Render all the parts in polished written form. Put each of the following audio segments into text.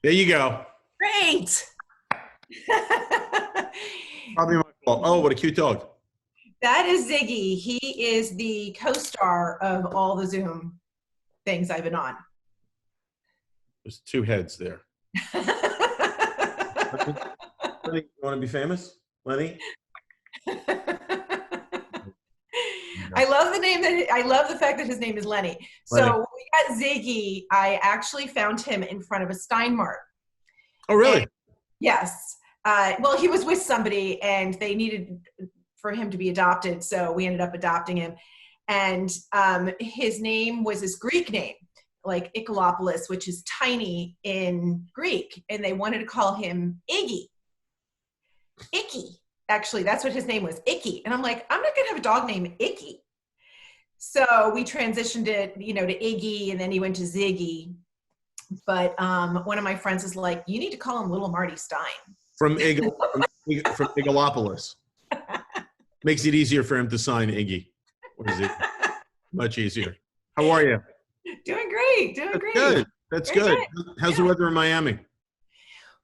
There you go. Great. Probably my fault. Oh, what a cute dog. That is Ziggy. He is the co-star of all the Zoom things I've been on. There's two heads there. Lenny, Lenny, you want to be famous? Lenny? I No. love the name that I love the fact that his name is Lenny. Lenny. So when we got Ziggy, I actually found him in front of a Steinmart. Oh, And really? yes, well, he was with somebody and they needed for him to be adopted, so we ended up adopting him. And his name was his Greek name, like Ikolopoulos, which is tiny in Greek, and they wanted to call him Iggy. Icky. Actually, that's what his name was, Icky. And I'm like, I'm not gonna have a dog named Icky. So we transitioned it, to Iggy, and then he went to Ziggy. But one of my friends is like, you need to call him Little Marty Stein. From Igalopolis. Makes it easier for him to sign Iggy. What is it? Much easier. How are you? Doing great, doing That's great. good. That's Very good. good. How's the Yeah. weather in Miami?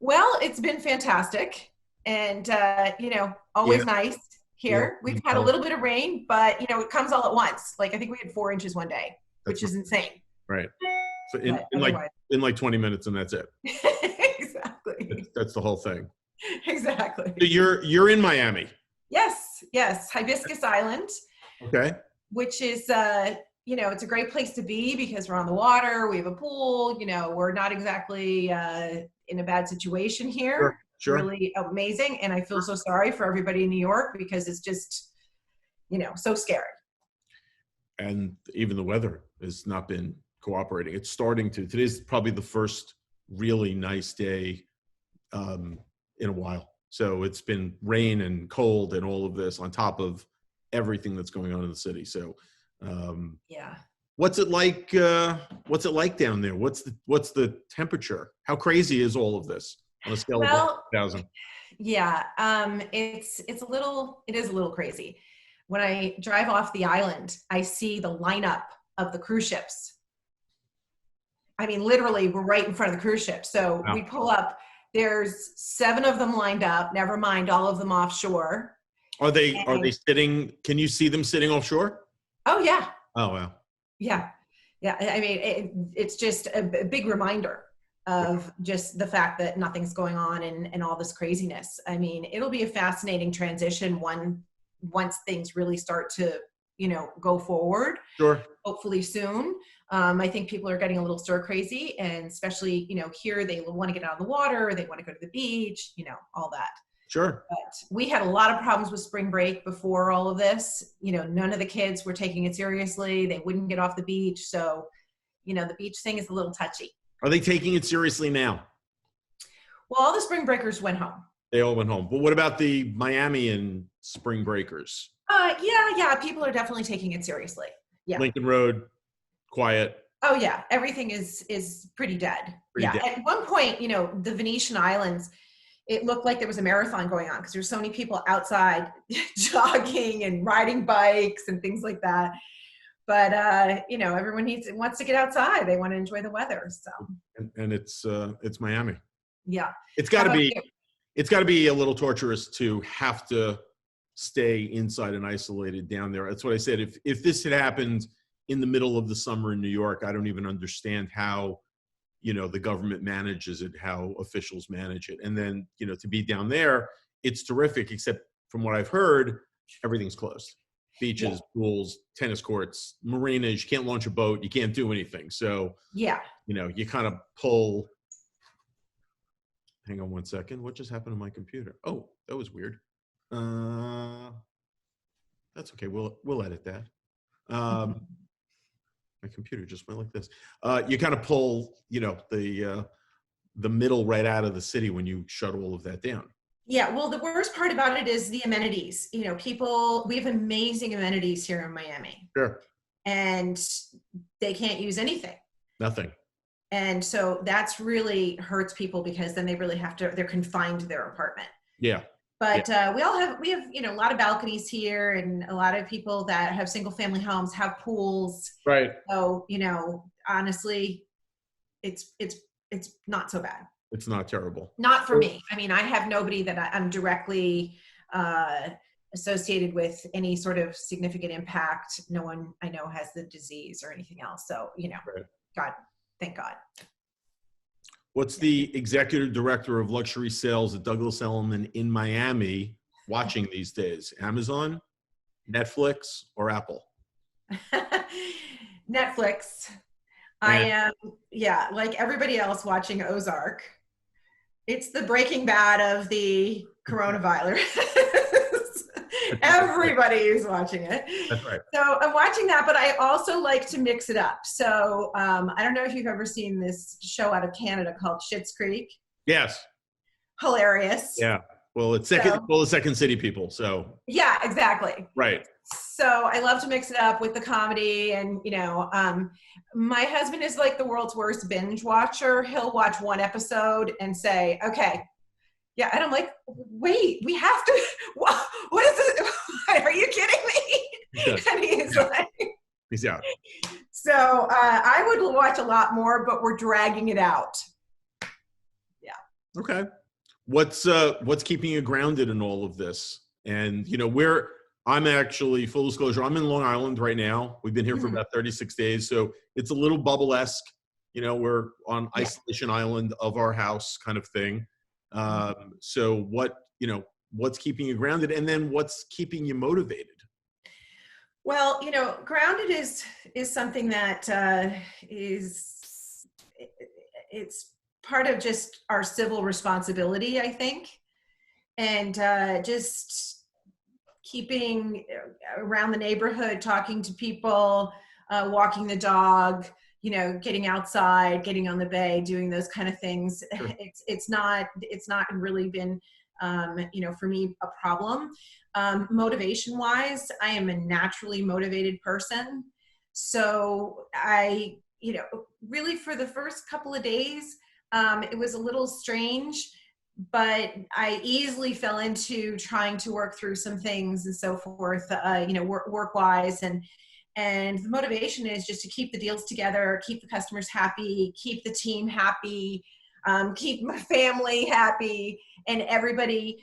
Well, it's been fantastic, and Yeah. always nice Yeah. here. We've had a little bit of rain, but it comes all at once. Like I think we had 4 inches one day, which That's is insane. right. So But otherwise, in like 20 minutes and that's it. exactly, That's the whole thing. exactly. So you're in Miami. Yes, yes, Hibiscus Island, Okay. which is it's a great place to be because we're on the water. We have a pool. We're not exactly in a bad situation Sure. here. Sure. Really amazing, and I feel so sorry for everybody in New York because it's just so scary. And even the weather has not been cooperating. It's starting to. Today's probably the first really nice day in a while. So it's been rain and cold and all of this on top of everything that's going on in the city. So Yeah. what's it like? What's it like down there? What's the temperature? How crazy is all of this on a scale of Well, 1,000? yeah. It is a little crazy. When I drive off the island, I see the lineup of the cruise ships. I mean, literally, we're right in front of the cruise ship. So Wow. we pull up. There's 7 of them lined up. Never mind all of them offshore. Are they And sitting? Can you see them sitting offshore? oh yeah, Oh wow. yeah, yeah. I mean, it's just a big reminder of just the fact that nothing's going on and all this craziness. I mean, it'll be a fascinating transition once things really start to go forward. Sure. Hopefully soon. I think people are getting a little stir crazy, and especially here they want to get out on the water, they want to go to the beach, all that. Sure. But we had a lot of problems with spring break before all of this. None of the kids were taking it seriously. They wouldn't get off the beach. So, the beach thing is a little touchy. Are they taking it seriously now? Well, all the spring breakers went home. They all went home. But what about the Miami and spring breakers? Yeah. People are definitely taking it seriously. Yeah. Lincoln Road, quiet. Oh yeah. Everything is pretty dead. Pretty Yeah. dead. At one point, the Venetian Islands, it looked like there was a marathon going on because there's so many people outside jogging and riding bikes and things like that. But everyone wants to get outside. They want to enjoy the weather. So And it's Miami. yeah. It's How got to about be you? it's got to be a little torturous to have to stay inside and isolated down there. That's what I said. If this had happened in the middle of the summer in New York, I don't even understand how the government manages it, how officials manage it. And then to be down there, it's terrific, except from what I've heard, everything's closed. Yeah. Beaches, pools, tennis courts, marinas, you can't launch a boat, you can't do anything. So Yeah. you kind of pull. Hang on one second. What just happened to my computer? Oh, that was weird. That's okay. We'll edit that. My computer just went like this. You kind of pull, the middle right out of the city when you shut all of that down. Yeah. Well, the worst part about it is the amenities. We have amazing amenities here in Miami, Sure. and they can't use anything. Nothing. And so that's really hurts people because then they really they're confined to their apartment. Yeah. But we have a lot of balconies here, and a lot of people that have single family homes have pools. Right. So honestly, it's not so bad. It's not terrible. Not for me. I mean, I have nobody that I'm directly associated with any sort of significant impact. No one I know has the disease or anything else. So, Right. God, thank God. What's the executive director of luxury sales at Douglas Elliman in Miami watching these days? Amazon, Netflix, or Apple? Netflix. I am, like everybody else, watching Ozark. It's the Breaking Bad of the coronavirus. Everybody is watching it. That's right. So I'm watching that, but I also like to mix it up. So I don't know if you've ever seen this show out of Canada called Schitt's Creek. Yes. Hilarious. Yeah. Well, it's the Second City people. So yeah, exactly. Right. So I love to mix it up with the comedy, and my husband is like the world's worst binge watcher. He'll watch one episode and say, "Okay, yeah," and I'm like, "Wait, we have to. What is it? Are you kidding me?" And he's like, "He's out." So I would watch a lot more, but we're dragging it out. Yeah. Okay. What's keeping you grounded in all of this? And I'm actually, full disclosure, I'm in Long Island right now. We've been here for about 36 days. So it's a little bubble-esque. We're on isolation island of our house kind of thing. So what's keeping you grounded? And then what's keeping you motivated? Well, grounded is something that it's part of just our civil responsibility, I think. And just keeping around the neighborhood, talking to people, walking the dog, getting outside, getting on the bay, doing those kind of things. Sure. It's not really been, for me, a problem. Motivation wise, I am a naturally motivated person. So I, really for the first couple of days, it was a little strange, but I easily fell into trying to work through some things and so forth, work-wise. And the motivation is just to keep the deals together, keep the customers happy, keep the team happy, keep my family happy, and everybody,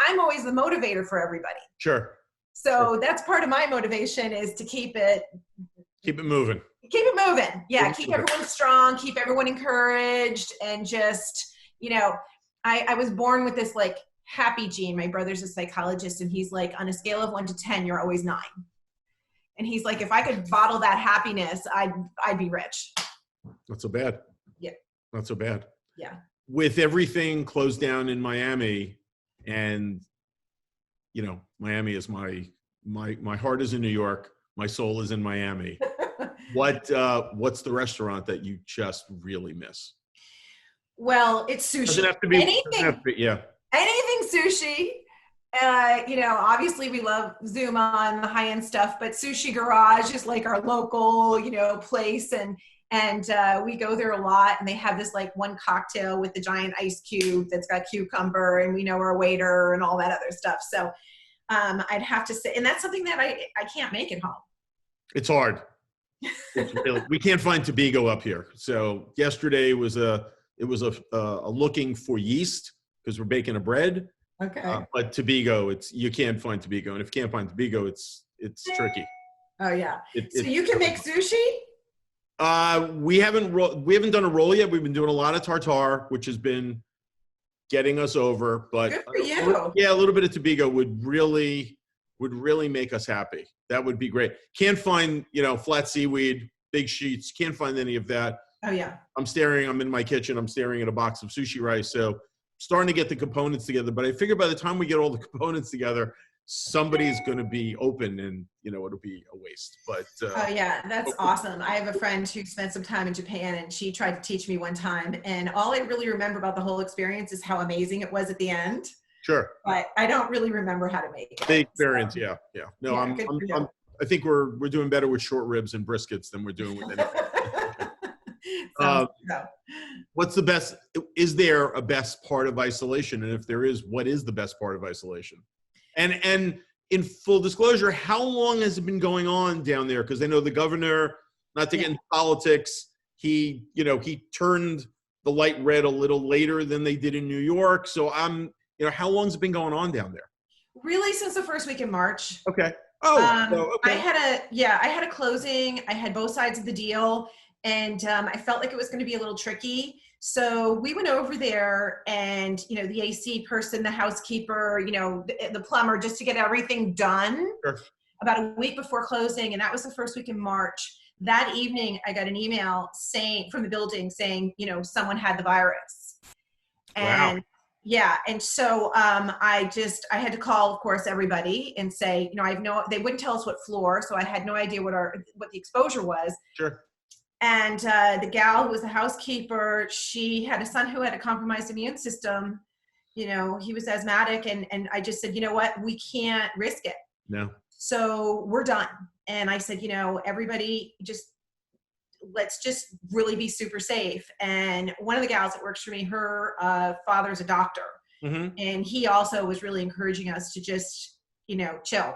I'm always the motivator for everybody. Sure. So that's part of my motivation, is to keep it moving. Keep it moving. Yeah. Keep everyone strong, keep everyone encouraged, and just, I was born with this like happy gene. My brother's a psychologist, and he's like, on a scale of 1 to 10, you're always 9. And he's like, if I could bottle that happiness, I'd be rich. Not so bad. Yeah. Not so bad. Yeah. With everything closed down in Miami, and Miami is my heart is in New York, my soul is in Miami. What's the restaurant that you just really miss? Well, it's sushi. Doesn't have to be anything. Anything sushi. Obviously we love Zuma and the high-end stuff, but Sushi Garage is like our local, place, and we go there a lot, and they have this like one cocktail with the giant ice cube that's got cucumber, and we know our waiter and all that other stuff. So I'd have to say, and that's something that I can't make at home. It's hard. We can't find Tobago up here. So yesterday was a looking for yeast because we're baking a bread. Okay. But Tobago, you can't find Tobago, and if you can't find Tobago, it's tricky. Oh yeah. So you can make sushi? We haven't done a roll yet. We've been doing a lot of tartare, which has been getting us over. But good for you. Yeah, a little bit of Tobago would really make us happy. That would be great. Can't find flat seaweed, big sheets. Can't find any of that. Oh yeah. I'm in my kitchen. I'm staring at a box of sushi rice. So starting to get the components together, but I figure by the time we get all the components together, somebody's going to be open, and it'll be a waste. But oh yeah, that's awesome. I have a friend who spent some time in Japan, and she tried to teach me one time, and all I really remember about the whole experience is how amazing it was at the end. Sure. But I don't really remember how to make it. The experience, so. Yeah. No, yeah, I think we're doing better with short ribs and briskets than we're doing with anything. What's the best? Is there a best part of isolation? And if there is, what is the best part of isolation? And in full disclosure, how long has it been going on down there? Because I know the governor, not to get into politics, he turned the light red a little later than they did in New York. So how long's it been going on down there? Really, since the first week in March. Okay. Oh, I okay. had a closing. I had both sides of the deal, and I felt like it was going to be a little tricky. So we went over there, and the AC person, the housekeeper, the plumber, just to get everything done. Sure. About a week before closing, and that was the first week in March. That evening, I got an email from the building saying, someone had the virus. And Wow. yeah, and so I had to call, of course, everybody and say, they wouldn't tell us what floor, so I had no idea what the exposure was. Sure. And the gal who was the housekeeper, she had a son who had a compromised immune system. He was asthmatic, and I just said, you know what, we can't risk it. No. So we're done. And I said, everybody let's just really be super safe. And one of the gals that works for me, her father's a doctor. Mm-hmm. And he also was really encouraging us to just, chill.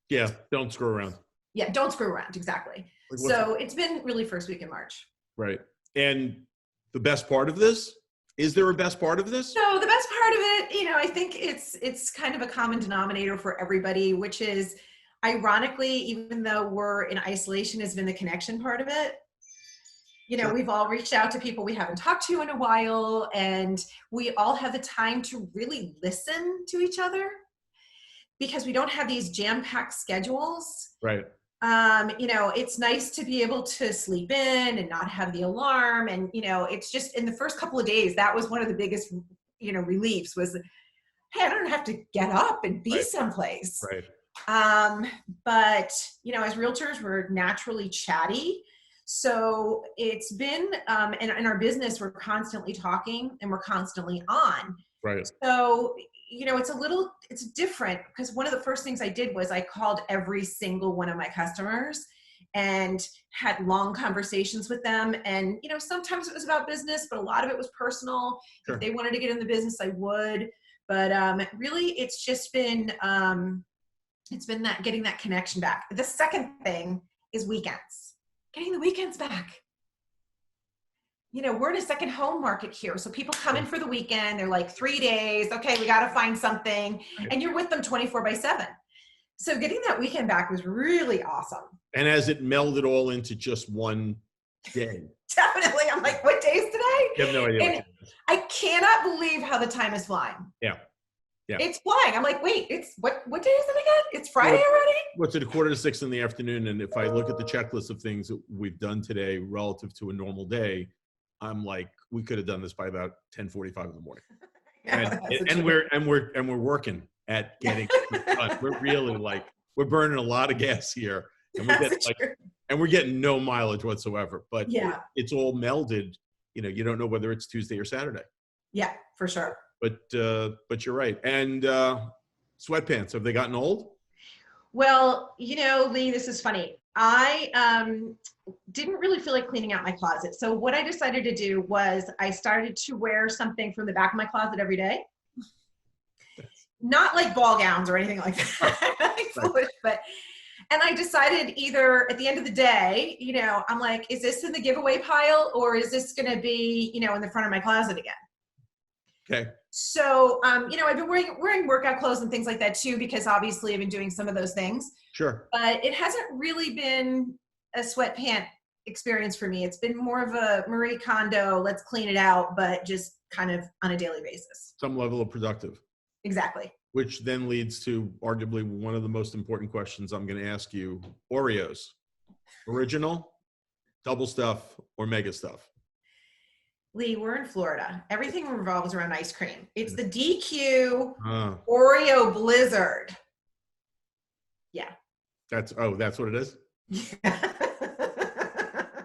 Yeah. Don't screw around. Yeah. Don't screw around. Exactly. So it's been really first week in March. Right. And the best part of this, is there a best part of this? So the best part of it, I think it's kind of a common denominator for everybody, which is, ironically, even though we're in isolation, has been the connection part of it. Sure. We've all reached out to people we haven't talked to in a while, and we all have the time to really listen to each other because we don't have these jam-packed schedules. Right. It's nice to be able to sleep in and not have the alarm. And, it's just in the first couple of days, that was one of the biggest, reliefs was, hey, I don't have to get up and be someplace. Right. But, as realtors, we're naturally chatty. So it's been, in our business, we're constantly talking and we're constantly on. Right. So, it's different because one of the first things I did was I called every single one of my customers and had long conversations with them. And, sometimes it was about business, but a lot of it was personal. Sure. If they wanted to get in the business, I would. But really, it's just been, that getting that connection back. The second thing is weekends. Getting the weekends back. We're in a second home market here. So people come in for the weekend. They're like 3 days. Okay, we got to find something. Right. And you're with them 24/7. So getting that weekend back was really awesome. And as it melded all into just one day. Definitely. I'm like, what day is today? You have no idea. And I cannot believe how the time is flying. Yeah. Yeah. It's flying. I'm like, wait, it's what day is it again? It's Friday already? What's it, 5:45 in the afternoon? And if I look at the checklist of things that we've done today relative to a normal day, I'm like, we could have done this by about 10:45 in the morning. Yeah, and we're working at getting it done. We're really we're burning a lot of gas here. And we're getting no mileage whatsoever. But yeah, it's all melded. You don't know whether it's Tuesday or Saturday. Yeah, for sure. But you're right. And sweatpants, have they gotten old? Well, Lee, this is funny. I didn't really feel like cleaning out my closet. So what I decided to do was I started to wear something from the back of my closet every day. Not like ball gowns or anything like that. Foolish, and I decided either at the end of the day, I'm like, is this in the giveaway pile or is this going to be, in the front of my closet again? Okay. So, I've been wearing workout clothes and things like that too, because obviously I've been doing some of those things. Sure. But it hasn't really been a sweatpant experience for me. It's been more of a Marie Kondo, let's clean it out, but just kind of on a daily basis. Some level of productive. Exactly. Which then leads to arguably one of the most important questions I'm going to ask you. Oreos. Original, double stuff, or mega stuff? Lee, we're in Florida. Everything revolves around ice cream. It's the DQ Oreo Blizzard. Yeah. That's what it is?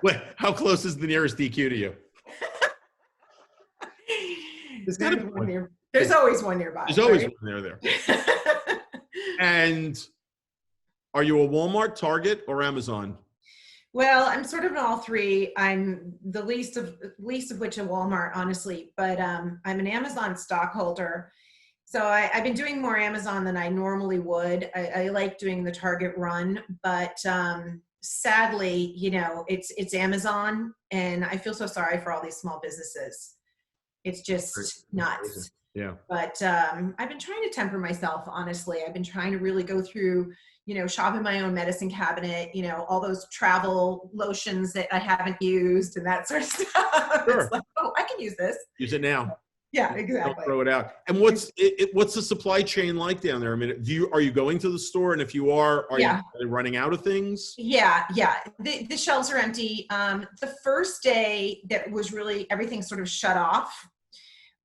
Wait, how close is the nearest DQ to you? There's always one nearby. There's always one there. And are you a Walmart, Target, or Amazon? Well, I'm sort of in all three. I'm the least of which a Walmart, honestly, but I'm an Amazon stockholder. So I've been doing more Amazon than I normally would. I like doing the Target run, but sadly, it's Amazon, and I feel so sorry for all these small businesses. It's just nuts. Yeah. But I've been trying to temper myself, honestly. I've been trying to really go through, shop in my own medicine cabinet, all those travel lotions that I haven't used and that sort of stuff. Sure. It's like, oh, I can use this. Use it now. Yeah, Don't exactly. throw it out. And what's the supply chain like down there? I mean, are you going to the store? And if you are you running out of things? Yeah. The shelves are empty. The first day that was really everything sort of shut off.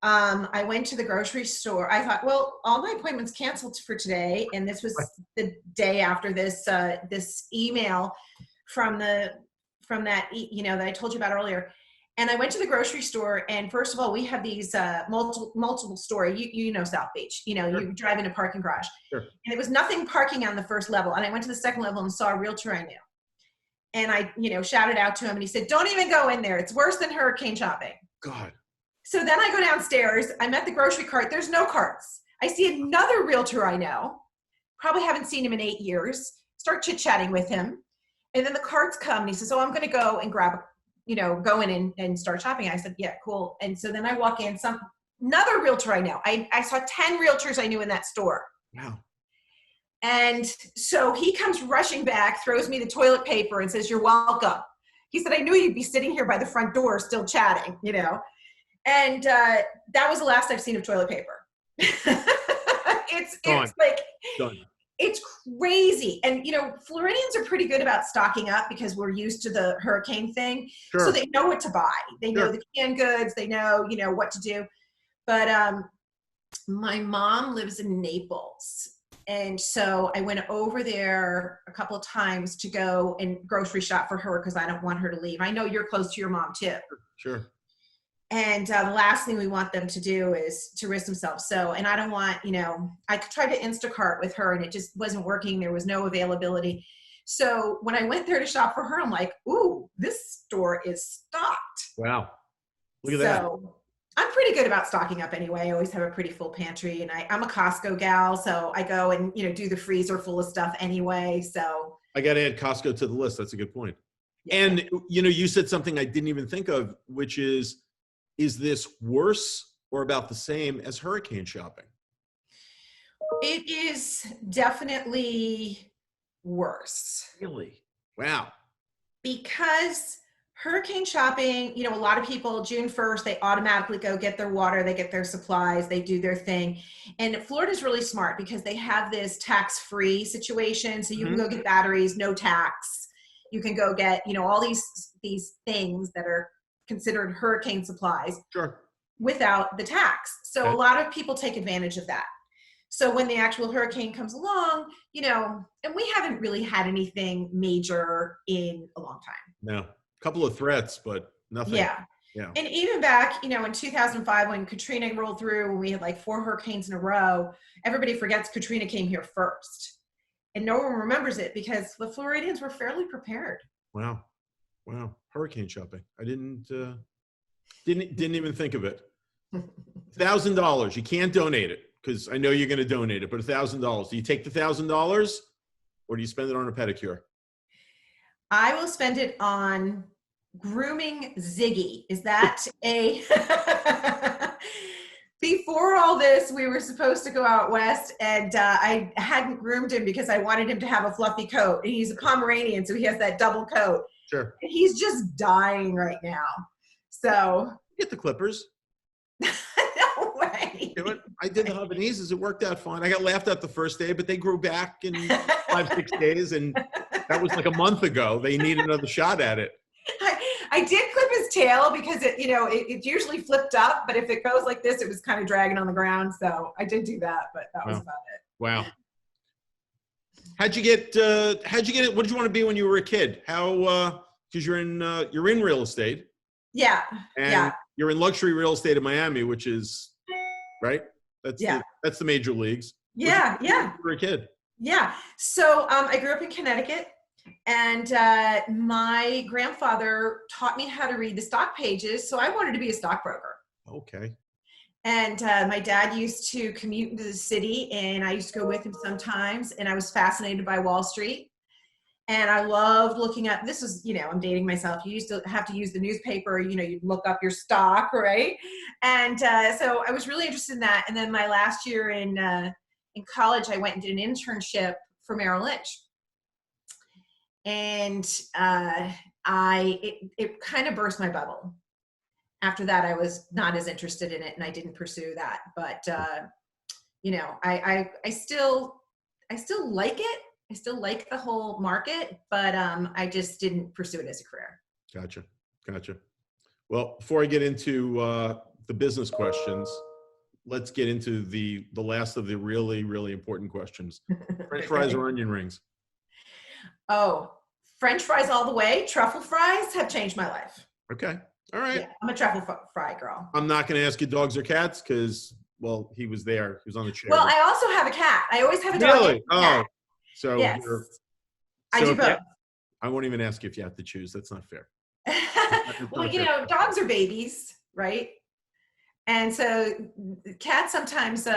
I went to the grocery store. I thought, well, all my appointments canceled for today, and this was the day after this email from that that I told you about earlier. And I went to the grocery store, and first of all, we have these multiple story. You know South Beach. Sure. You drive in a parking garage, sure. And there was nothing parking on the first level. And I went to the second level and saw a realtor I knew, and I shouted out to him, and he said, "Don't even go in there. It's worse than hurricane shopping." God. So then I go downstairs. I'm at the grocery cart. There's no carts. I see another realtor I know. Probably haven't seen him in 8 years. Start chit-chatting with him. And then the carts come, and he says, "Oh, I'm going to go and grab, go in and start shopping." I said, "Yeah, cool." And so then I walk in. Another realtor I know. I saw 10 realtors I knew in that store. Wow. And so he comes rushing back, throws me the toilet paper, and says, "You're welcome." He said, "I knew you'd be sitting here by the front door still chatting, And that was the last I've seen of toilet paper. It's like, Done. It's crazy. And, Floridians are pretty good about stocking up because we're used to the hurricane thing. Sure. So they know what to buy. They know the canned goods. They know, what to do. But my mom lives in Naples. And so I went over there a couple of times to go and grocery shop for her because I don't want her to leave. I know you're close to your mom too. Sure. And the last thing we want them to do is to risk themselves. So, and I don't want, I tried to Instacart with her and it just wasn't working. There was no availability. So when I went there to shop for her, I'm like, ooh, this store is stocked. Wow. Look at that. So I'm pretty good about stocking up anyway. I always have a pretty full pantry, and I'm a Costco gal. So I go and, do the freezer full of stuff anyway. So I got to add Costco to the list. That's a good point. Yeah. And, you said something I didn't even think of, which is this worse or about the same as hurricane shopping? It is definitely worse. Really? Wow. Because hurricane shopping, a lot of people, June 1st, they automatically go get their water, they get their supplies, they do their thing. And Florida's really smart because they have this tax-free situation. So you can go get batteries, no tax. You can go get, all these things that are considered hurricane supplies without the tax. So a lot of people take advantage of that. So when the actual hurricane comes along, and we haven't really had anything major in a long time. No, a couple of threats, but nothing. Yeah. And even back, in 2005, when Katrina rolled through, when we had like 4 hurricanes in a row, everybody forgets Katrina came here first. And no one remembers it because the Floridians were fairly prepared. Wow. Hurricane shopping. I didn't even think of it. $1,000. You can't donate it because I know you're going to donate it, but $1,000. Do you take the $1,000 or do you spend it on a pedicure? I will spend it on grooming Ziggy. Is that a... Before all this, we were supposed to go out west, and I hadn't groomed him because I wanted him to have a fluffy coat. And he's a Pomeranian, so he has that double coat. Sure. And he's just dying right now. So get the clippers. No way. I did the Habaneses. It worked out fine. I got laughed at the first day, but they grew back in 5-6 days, and that was like a month ago. They need another shot at it. I did clip his tail because it's usually flipped up, but if it goes like this, it was kind of dragging on the ground. So I did do that, but that was about it. Wow. How'd you get it? What did you want to be when you were a kid? How, cause you're in real estate. Yeah. And you're in luxury real estate in Miami, which is right. That's the major leagues. Yeah. When you were a kid. Yeah. So I grew up in Connecticut. And my grandfather taught me how to read the stock pages, so I wanted to be a stockbroker. Okay. And my dad used to commute into the city, and I used to go with him sometimes, and I was fascinated by Wall Street. And I loved looking up, this is, I'm dating myself. You used to have to use the newspaper, you'd look up your stock, right? And so I was really interested in that. And then my last year in college, I went and did an internship for Merrill Lynch. And it kind of burst my bubble. After that, I was not as interested in it, and I didn't pursue that. But I still like it. I still like the whole market, but I just didn't pursue it as a career. Gotcha. Well, before I get into the business questions, let's get into the last of the really, really important questions. French fries or onion rings? Oh, French fries all the way. Truffle fries have changed my life. Okay. All right. Yeah, I'm a truffle fry girl. I'm not going to ask you dogs or cats because, well, he was there. He was on the chair. Well, I also have a cat. I always have a dog. Really? Oh, so yes. I do both. I won't even ask you if you have to choose. That's not fair. Well, dogs are babies, right? And so cats sometimes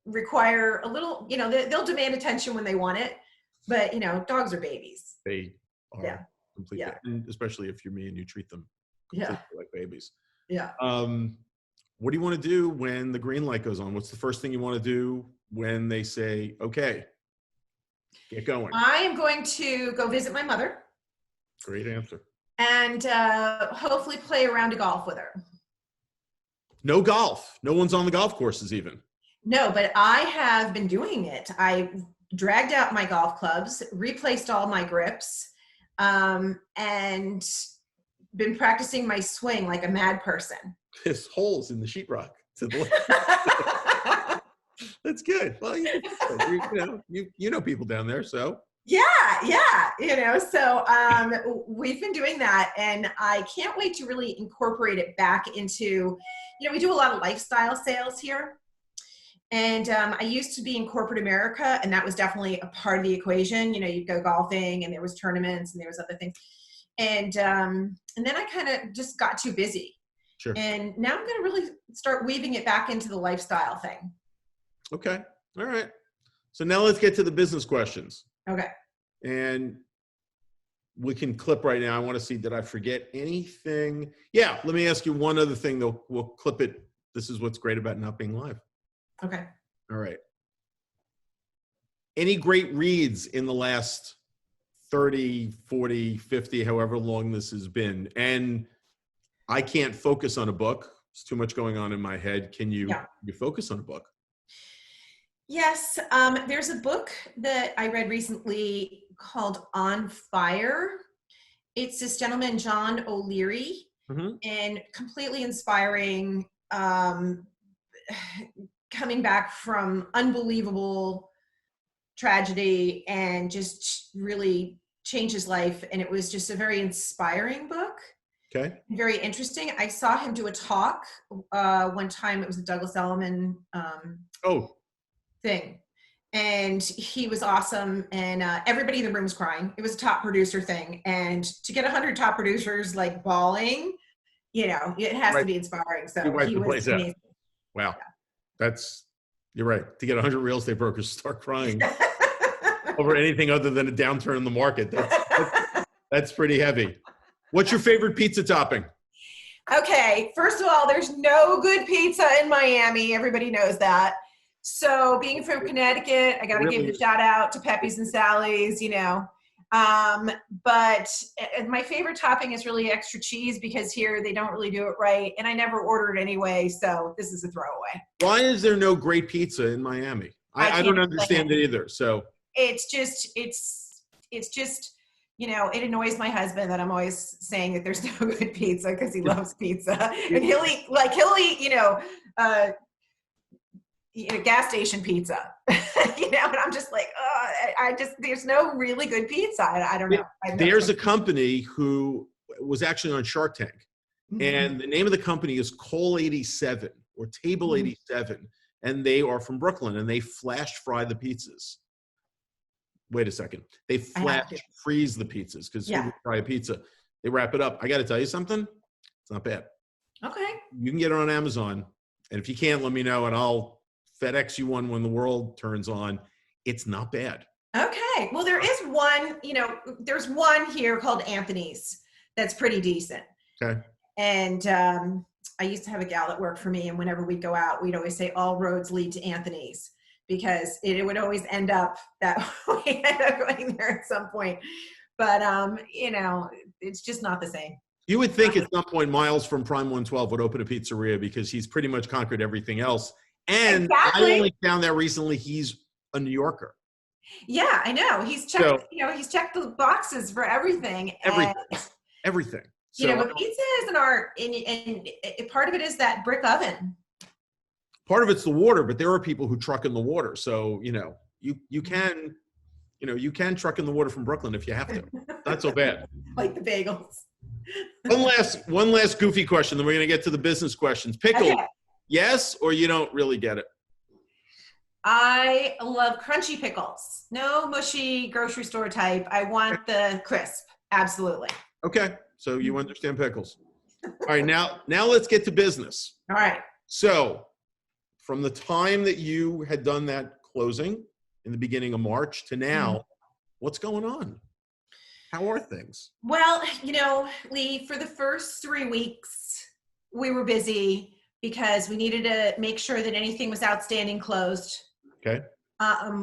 require a little, they'll demand attention when they want it, but, dogs are babies. They are completely, and especially if you're me and you treat them like babies. Yeah. What do you want to do when the green light goes on? What's the first thing you want to do when they say, okay, get going? I am going to go visit my mother. Great answer. And hopefully play a round of golf with her. No golf. No one's on the golf courses even. No, but I have been doing it. I dragged out my golf clubs, replaced all my grips, and been practicing my swing like a mad person. There's holes in the sheetrock to the left. That's good. Well, you know people down there, so. Yeah. So we've been doing that, and I can't wait to really incorporate it back into, we do a lot of lifestyle sales here. And I used to be in corporate America, and that was definitely a part of the equation. You'd go golfing, and there was tournaments, and there was other things. And then I kind of just got too busy. Sure. And now I'm going to really start weaving it back into the lifestyle thing. Okay. All right. So now let's get to the business questions. Okay. And we can clip right now. I want to see, did I forget anything? Yeah. Let me ask you one other thing, though. We'll clip it. This is what's great about not being live. Okay. All right. Any great reads in the last 30, 40, 50, however long this has been? And I can't focus on a book. There's too much going on in my head. Can you focus on a book? Yes. There's a book that I read recently called On Fire. It's this gentleman, John O'Leary, and completely inspiring, coming back from unbelievable tragedy and just really changed his life. And it was just a very inspiring book. Okay. Very interesting. I saw him do a talk one time. It was a Douglas Elliman thing. And he was awesome. And everybody in the room was crying. It was a top producer thing. And to get 100 top producers like bawling, it has to be inspiring. So he was amazing. Wow. Yeah. You're right. To get 100 real estate brokers to start crying over anything other than a downturn in the market. That's pretty heavy. What's your favorite pizza topping? Okay. First of all, there's no good pizza in Miami. Everybody knows that. So being from Connecticut, I got to give a shout out to Pepe's and Sally's, but my favorite topping is really extra cheese because here they don't really do it right. And I never ordered anyway. So this is a throwaway. Why is there no great pizza in Miami? I don't understand it either. So it's just, it annoys my husband that I'm always saying that there's no good pizza because he loves pizza, and he'll eat, gas station pizza, and I'm just like, there's no really good pizza. I don't know. There's a company who was actually on Shark Tank, and the name of the company is Cole 87 or Table 87, and they are from Brooklyn, and they flash fry the pizzas. Wait a second. They flash freeze the pizzas because you fry a pizza. They wrap it up. I got to tell you something. It's not bad. Okay. You can get it on Amazon. And if you can't, let me know and I'll FedEx you one when the world turns on. It's not bad. Okay. Okay. Well, there is one, there's one here called Anthony's that's pretty decent. Okay. And I used to have a gal that worked for me, and whenever we'd go out, we'd always say all roads lead to Anthony's, because it would always end up that we end up going there at some point. But it's just not the same. You would think at some point Miles from Prime 112 would open a pizzeria, because he's pretty much conquered everything else. And exactly. I only found that recently he's a New Yorker. Yeah, I know. He's checked, he's checked the boxes for everything. Everything. So, but pizza is an art, and part of it is that brick oven. Part of it's the water, but there are people who truck in the water. So, you can truck in the water from Brooklyn if you have to. Not so bad. Like the bagels. One last goofy question, then we're going to get to the business questions. Pickle, okay. Yes, or you don't really get it? I love crunchy pickles. No mushy grocery store type. I want the crisp. Absolutely. Okay. So you understand pickles. All right. Now let's get to business. All right. So from the time that you had done that closing in the beginning of March to now, what's going on? How are things? Well, Lee, for the first 3 weeks, we were busy because we needed to make sure that anything was outstanding closed. Okay.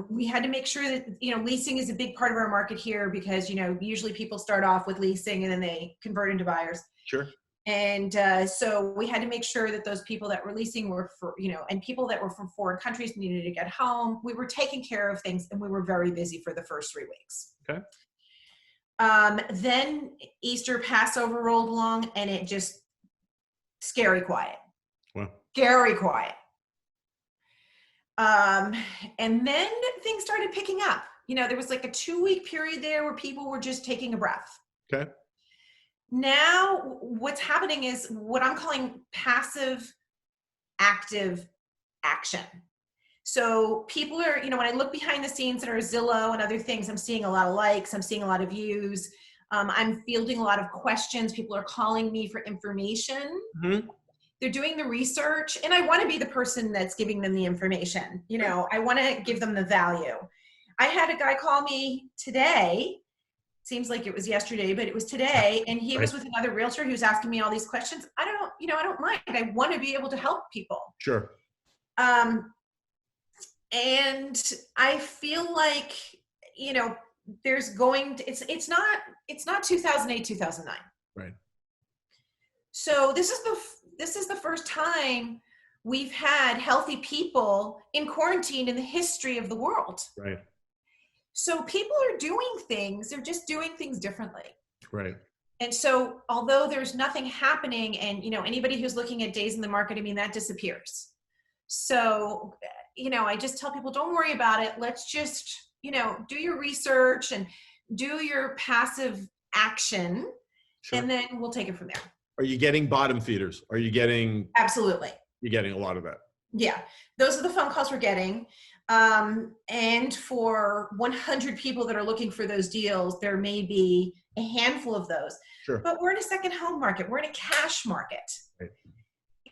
We had to make sure that, leasing is a big part of our market here, because, usually people start off with leasing and then they convert into buyers. Sure. And so we had to make sure that those people that were leasing were and people that were from foreign countries needed to get home. We were taking care of things, and we were very busy for the first 3 weeks. Okay. Then Easter, Passover rolled along, and it just scary quiet. Wow. Scary quiet. And then things started picking up. There was like a 2-week period there where people were just taking a breath. Okay. Now what's happening is what I'm calling passive active action. So people are, when I look behind the scenes at our Zillow and other things, I'm seeing a lot of likes, I'm seeing a lot of views. I'm fielding a lot of questions. People are calling me for information. Mm-hmm. They're doing the research, and I want to be the person that's giving them the information. I want to give them the value. I had a guy call me today. Seems like it was yesterday, but it was today. And he was with another realtor who was asking me all these questions. I don't mind. I want to be able to help people. Sure. And I feel like, there's going to, it's not 2008, 2009. Right. So this is the first time we've had healthy people in quarantine in the history of the world. Right. So people are doing things, they're just doing things differently. Right. And so although there's nothing happening, and, anybody who's looking at days in the market, that disappears. So, I just tell people, don't worry about it. Let's just, do your research and do your passive action. Sure. And then we'll take it from there. Are you getting bottom feeders? Are you getting? Absolutely. You're getting a lot of that. Yeah. Those are the phone calls we're getting. And for 100 people that are looking for those deals, there may be a handful of those. Sure. But we're in a second home market. We're in a cash market. Right.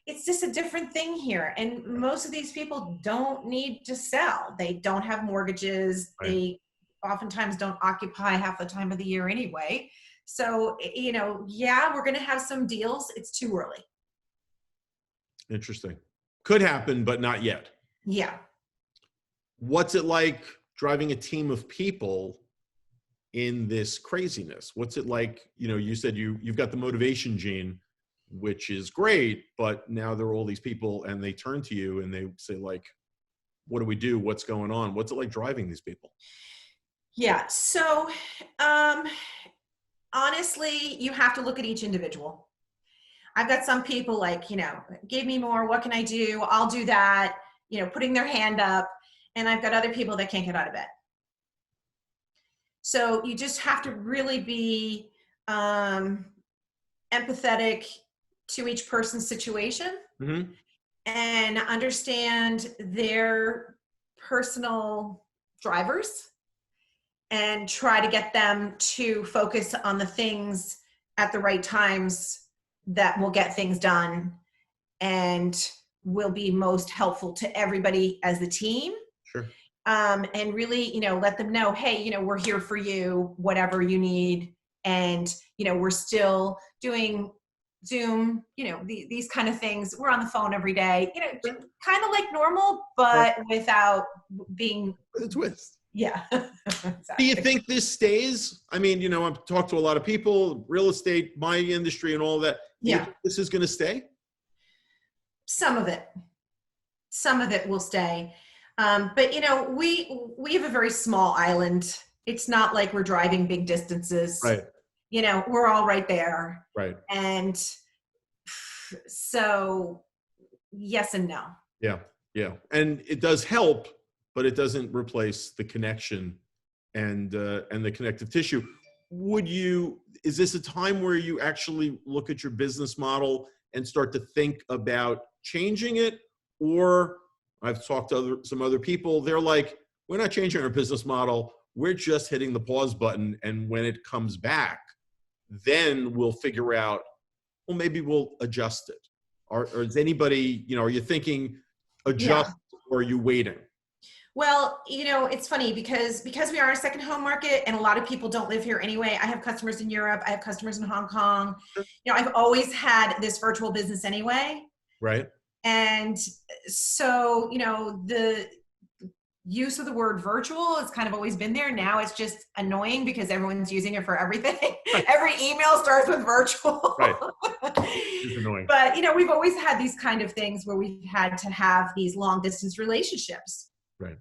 It's just a different thing here. And most of these people don't need to sell. They don't have mortgages. Right. They oftentimes don't occupy half the time of the year anyway. So, we're going to have some deals. It's too early. Interesting. Could happen, but not yet. Yeah. What's it like driving a team of people in this craziness? What's it like? You said you've got the motivation gene, which is great, but now there are all these people and they turn to you and they say, like, what do we do? What's going on? What's it like driving these people? Yeah. So, honestly, you have to look at each individual. I've got some people like, give me more. What can I do? I'll do that, putting their hand up. And I've got other people that can't get out of bed. So you just have to really be empathetic to each person's situation. Mm-hmm. And understand their personal drivers and try to get them to focus on the things at the right times that will get things done and will be most helpful to everybody as the team. Sure. and really, let them know, hey, we're here for you, whatever you need. And, we're still doing Zoom, these kind of things. We're on the phone every day, kind of like normal, but without being a twist. Yeah. Exactly. Exactly. Do you think this stays? I mean, I've talked to a lot of people, real estate, my industry and all that. Do you think this is going to stay? Some of it will stay. But we have a very small island. It's not like we're driving big distances. Right. We're all right there. Right. And so yes and no. Yeah. Yeah. And it does help, but it doesn't replace the connection and the connective tissue. Is this a time where you actually look at your business model and start to think about changing it? Or I've talked to some other people, they're like, we're not changing our business model. We're just hitting the pause button. And when it comes back, then we'll figure out, well, maybe we'll adjust it. Or is anybody, are you thinking adjust or are you waiting? Well, it's funny because we are a second home market and a lot of people don't live here anyway. I have customers in Europe. I have customers in Hong Kong. I've always had this virtual business anyway. Right. And so, the use of the word virtual has kind of always been there. Now it's just annoying because everyone's using it for everything. Every email starts with virtual. Right. It's annoying. But, we've always had these kind of things where we've had to have these long distance relationships. Right.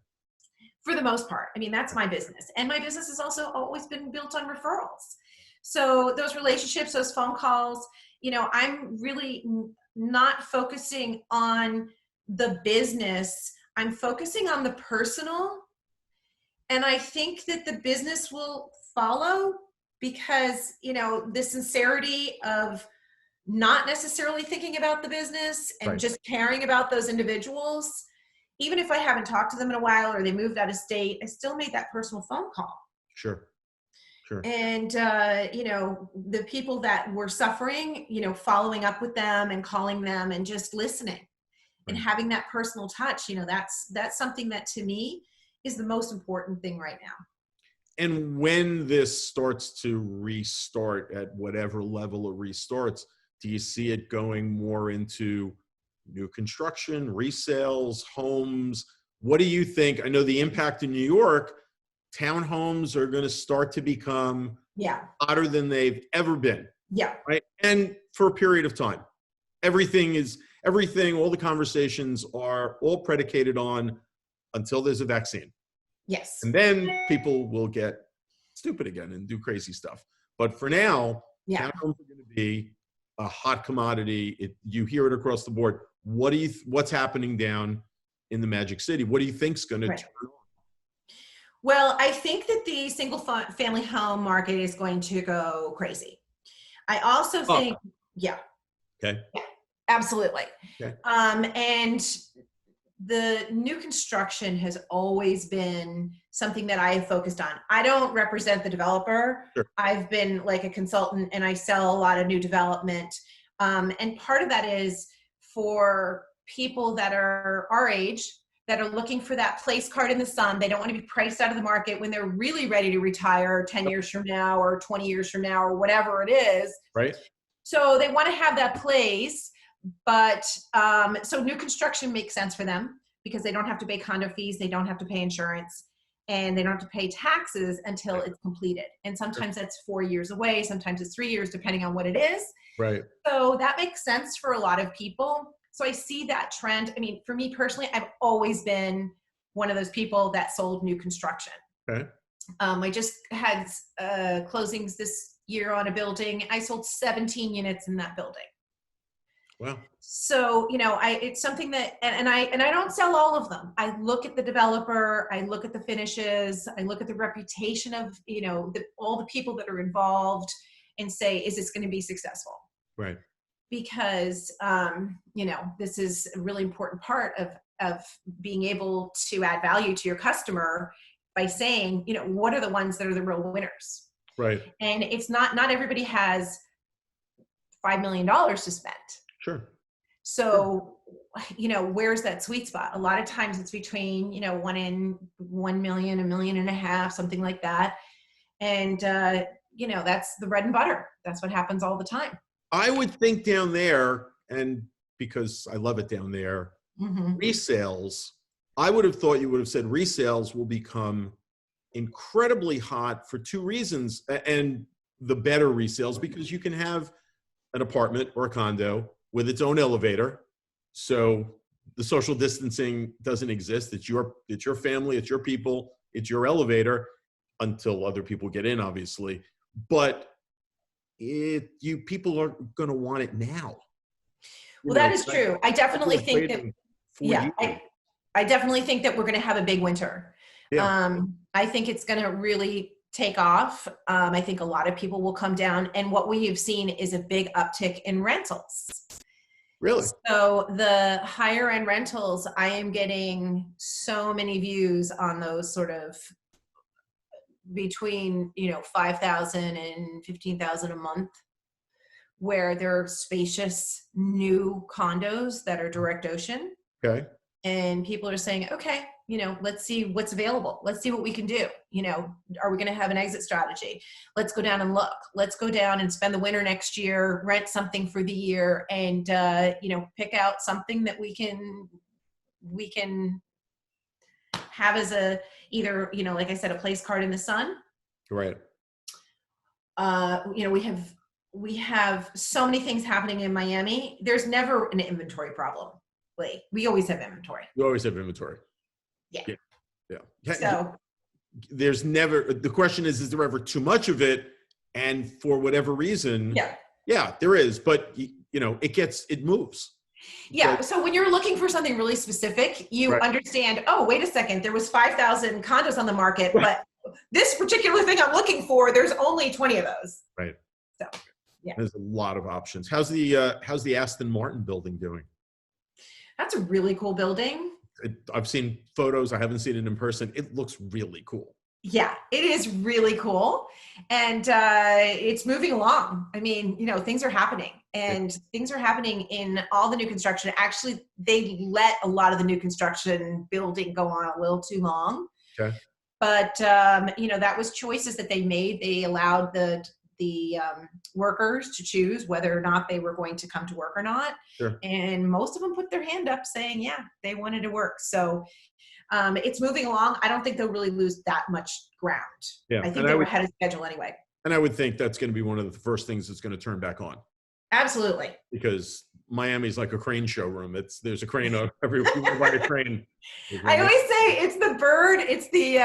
For the most part. I mean, that's my business. And my business has also always been built on referrals. So those relationships, those phone calls, I'm really not focusing on the business. I'm focusing on the personal. And I think that the business will follow because, the sincerity of not necessarily thinking about the business and just caring about those individuals. Even if I haven't talked to them in a while or they moved out of state, I still made that personal phone call. Sure. And, the people that were suffering, following up with them and calling them and just listening and having that personal touch, that's something that to me is the most important thing right now. And when this starts to restart at whatever level it restarts, do you see it going more into new construction, resales, homes? What do you think? I know the impact in New York, townhomes are going to start to become hotter than they've ever been. Yeah. Right. And for a period of time, everything, all the conversations are all predicated on until there's a vaccine. Yes. And then people will get stupid again and do crazy stuff. But for now, townhomes are going to be a hot commodity. You hear it across the board. What's happening down in the Magic City? What do you think's going to turn on? Well, I think that the single family home market is going to go crazy. I also think, Okay. Yeah, absolutely. Okay. And the new construction has always been something that I have focused on. I don't represent the developer. Sure. I've been like a consultant and I sell a lot of new development. And part of that is for people that are our age, that are looking for that place card in the sun. They don't want to be priced out of the market when they're really ready to retire 10 years from now or 20 years from now or whatever it is. Right. So they want to have that place, but so new construction makes sense for them because they don't have to pay condo fees, they don't have to pay insurance, and they don't have to pay taxes until it's completed. And sometimes that's 4 years away, sometimes it's 3 years, depending on what it is. Right. So that makes sense for a lot of people. So I see that trend. I mean, for me personally, I've always been one of those people that sold new construction. Okay. I just had closings this year on a building. I sold 17 units in that building. Wow. So, it's something that, and I don't sell all of them. I look at the developer, I look at the finishes, I look at the reputation of, all the people that are involved and say, is this going to be successful? Right. Because, this is a really important part of being able to add value to your customer by saying, what are the ones that are the real winners? Right. And it's not everybody has $5 million to spend. Sure. So, where's that sweet spot? A lot of times it's between, 1 million, 1.5 million, something like that. And, that's the bread and butter. That's what happens all the time. I would think down there, and because I love it down there, Mm-hmm. resales, I would have thought you would have said resales will become incredibly hot for two reasons. And the better resales, because you can have an apartment or a condo with its own elevator. So the social distancing doesn't exist. It's your family, it's your people, it's your elevator until other people get in, obviously. But people are going to want it now. Well, that is true. I definitely think that, yeah, I definitely think that we're going to have a big winter. Yeah. I think it's going to really take off. I think a lot of people will come down, and what we have seen is a big uptick in rentals. Really? So the higher end rentals, I am getting so many views on those sort of between, 5,000 and 15,000 a month, where they're spacious new condos that are direct ocean. Okay. And people are saying, okay, let's see what's available. Let's see what we can do. Are we going to have an exit strategy? Let's go down and look. Let's go down and spend the winter next year, rent something for the year, and, pick out something that we can have as either, like I said, a place card in the sun. Right. We have so many things happening in Miami. There's never an inventory problem. We always have inventory. You always have inventory. Yeah. So there's never, the question is there ever too much of it? And for whatever reason, yeah, there is, but it moves. Yeah. So when you're looking for something really specific, you understand, oh, wait a second, there was 5,000 condos on the market, but this particular thing I'm looking for, there's only 20 of those. Right. So, yeah. There's a lot of options. How's the Aston Martin building doing? That's a really cool building. I've seen photos. I haven't seen it in person. It looks really cool. Yeah, it is really cool. And it's moving along. I mean, things are happening. And things are happening in all the new construction. Actually, they let a lot of the new construction building go on a little too long. Okay. But, that was choices that they made. They allowed the workers to choose whether or not they were going to come to work or not. Sure. And most of them put their hand up saying, yeah, they wanted to work. So it's moving along. I don't think they'll really lose that much ground. Yeah. I think they were ahead of schedule anyway. And I would think that's going to be one of the first things that's going to turn back on. Absolutely. Because Miami's like a crane showroom. There's a crane every by a crane. I always say it's the bird. It's the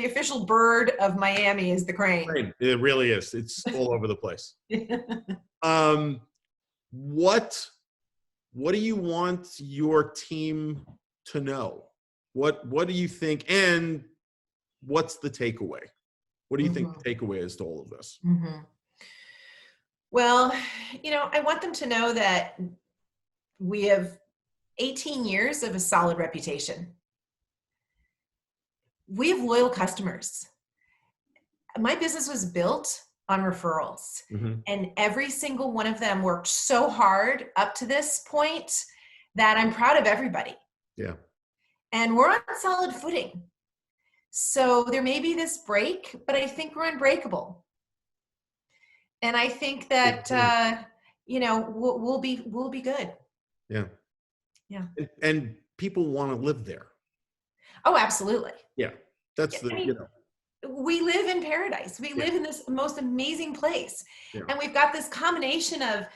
official bird of Miami is the crane. It really is. It's all over the place. What do you want your team to know? What do you think? And what's the takeaway? What do you think the takeaway is to all of this? Mm-hmm. Well, I want them to know that we have 18 years of a solid reputation. We have loyal customers. My business was built on referrals, and every single one of them worked so hard up to this point that I'm proud of everybody. Yeah. And we're on solid footing. So there may be this break, but I think we're unbreakable. And I think that, we'll be good. Yeah. Yeah. And people want to live there. Oh, absolutely. Yeah. That's we live in paradise. We live in this most amazing place. Yeah. And we've got this combination of,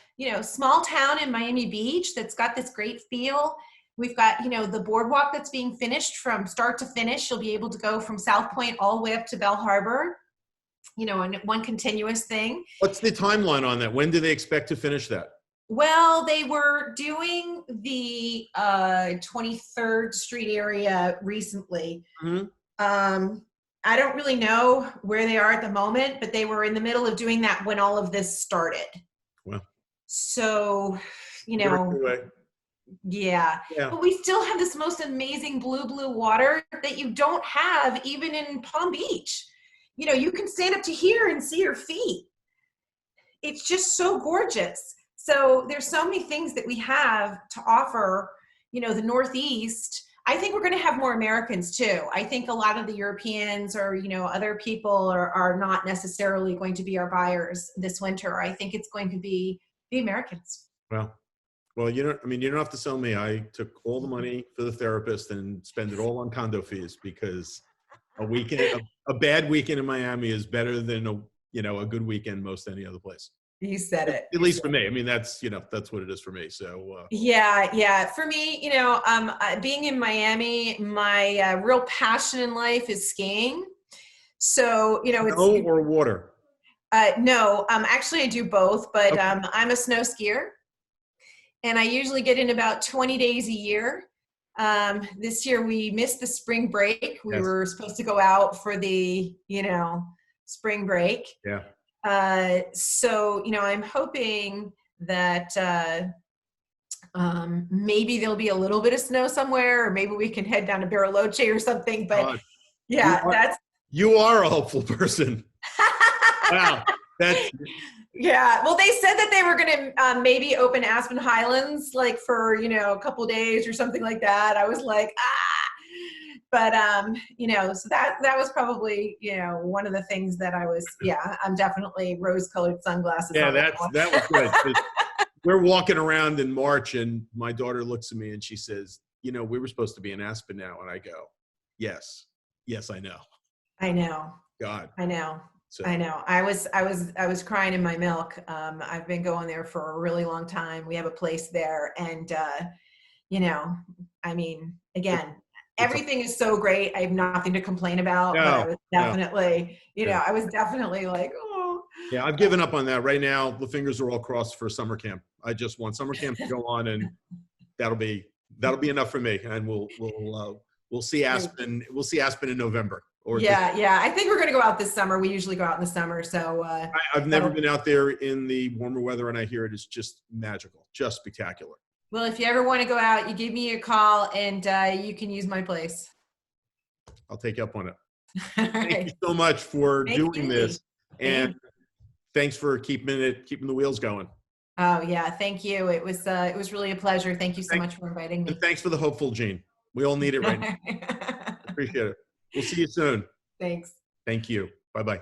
small town in Miami Beach that's got this great feel. We've got, the boardwalk that's being finished from start to finish. You'll be able to go from South Point all the way up to Bell Harbor. In one continuous thing. What's the timeline on that? When do they expect to finish that? Well, they were doing the 23rd Street area recently. I don't really know where they are at the moment, but they were in the middle of doing that when all of this started. Well, so, yeah. But we still have this most amazing blue water that you don't have even in Palm Beach. You can stand up to here and see your feet. It's just so gorgeous. So there's so many things that we have to offer, the Northeast. I think we're going to have more Americans too. I think a lot of the Europeans or, other people are not necessarily going to be our buyers this winter. I think it's going to be the Americans. Well, you don't have to sell me. I took all the money for the therapist and spend it all on condo fees, because a bad weekend in Miami is better than a good weekend most any other place. You said it. At least for me. I mean, that's what it is for me. So yeah. For me, being in Miami, my real passion in life is skiing. So, it's snow or water. No, actually I do both, but Okay. I'm a snow skier, and I usually get in about 20 days a year. This year we missed the spring break. We Yes. were supposed to go out for the, spring break. Yeah. So, I'm hoping that maybe there'll be a little bit of snow somewhere, or maybe we can head down to Bariloche or something. But you are a hopeful person. Wow. Yeah. Well, they said that they were going to maybe open Aspen Highlands like for, a couple of days or something like that. I was like, but, so that was probably, one of the things that I'm definitely rose-colored sunglasses. Yeah, that was good. We're walking around in March, and my daughter looks at me and she says, we were supposed to be in Aspen now. And I go, yes, I know. I know. God. I know. So. I know. I was crying in my milk. I've been going there for a really long time. We have a place there, and again, everything is so great. I have nothing to complain about. But I was definitely, I was definitely like, oh. Yeah, I've given up on that right now. The fingers are all crossed for summer camp. I just want summer camp to go on, and that'll be enough for me. And we'll see Aspen. We'll see Aspen in November. Yeah. I think we're going to go out this summer. We usually go out in the summer. So I've never been out there in the warmer weather, and I hear it is just magical, just spectacular. Well, if you ever want to go out, you give me a call, and you can use my place. I'll take you up on it. Thank you so much for doing this, and thanks for keeping the wheels going. Oh yeah, thank you. It was really a pleasure. Thank you so much for inviting me. And thanks for the hopeful gene. We all need it right now. Appreciate it. We'll see you soon. Thanks. Thank you. Bye-bye.